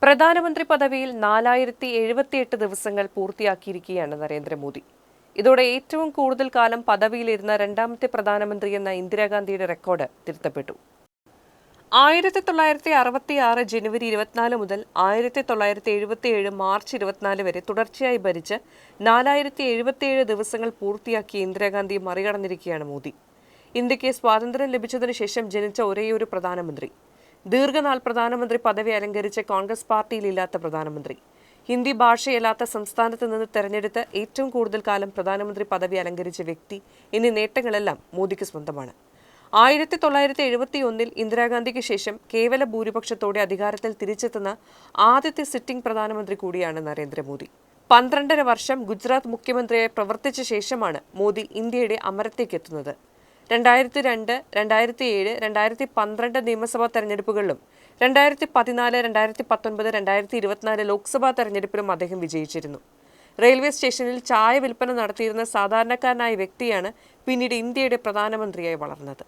പ്രധാനമന്ത്രി പദവിയിൽ 4078 ദിവസങ്ങൾ പൂർത്തിയാക്കിയിരിക്കുകയാണ് നരേന്ദ്രമോദി. ഇതോടെ ഏറ്റവും കൂടുതൽ കാലം പദവിയിലിരുന്ന രണ്ടാമത്തെ പ്രധാനമന്ത്രി എന്ന ഇന്ദിരാഗാന്ധിയുടെ റെക്കോർഡ് തിരുത്തപ്പെട്ടു. 1966 ജനുവരി 24 മുതൽ 1977 മാർച്ച് 24 വരെ തുടർച്ചയായി ഭരിച്ച് 4077 ദിവസങ്ങൾ പൂർത്തിയാക്കിയ ഇന്ദിരാഗാന്ധി മറികടന്നിരിക്കുകയാണ് മോദി. ഇന്ത്യക്ക് സ്വാതന്ത്ര്യം ലഭിച്ചതിനു ശേഷം ജനിച്ച ഒരേയൊരു പ്രധാനമന്ത്രി, ദീർഘനാൾ പ്രധാനമന്ത്രി പദവി അലങ്കരിച്ച കോൺഗ്രസ് പാർട്ടിയിലില്ലാത്ത പ്രധാനമന്ത്രി, ഹിന്ദി ഭാഷയല്ലാത്ത സംസ്ഥാനത്ത് നിന്ന് തെരഞ്ഞെടുത്ത് ഏറ്റവും കൂടുതൽ കാലം പ്രധാനമന്ത്രി പദവി അലങ്കരിച്ച വ്യക്തി എന്നീ നേട്ടങ്ങളെല്ലാം മോദിക്ക് സ്വന്തമാണ്. 1971 ഇന്ദിരാഗാന്ധിക്ക് ശേഷം കേവല ഭൂരിപക്ഷത്തോടെ അധികാരത്തിൽ തിരിച്ചെത്തുന്ന ആദ്യത്തെ സിറ്റിംഗ് പ്രധാനമന്ത്രി കൂടിയാണ് നരേന്ദ്രമോദി. 12.5 വർഷം ഗുജറാത്ത് മുഖ്യമന്ത്രിയായി പ്രവർത്തിച്ച ശേഷമാണ് മോദി ഇന്ത്യയുടെ അമരത്തേക്കെത്തുന്നത്. 2002, 2007, 2012 നിയമസഭാ തെരഞ്ഞെടുപ്പുകളിലും 2014, 2019, 2024 ലോക്സഭാ തെരഞ്ഞെടുപ്പിലും അദ്ദേഹം വിജയിച്ചിരുന്നു. റെയിൽവേ സ്റ്റേഷനിൽ ചായ വിൽപ്പന നടത്തിയിരുന്ന സാധാരണക്കാരനായ വ്യക്തിയാണ് പിന്നീട് ഇന്ത്യയുടെ പ്രധാനമന്ത്രിയായി വളർന്നത്.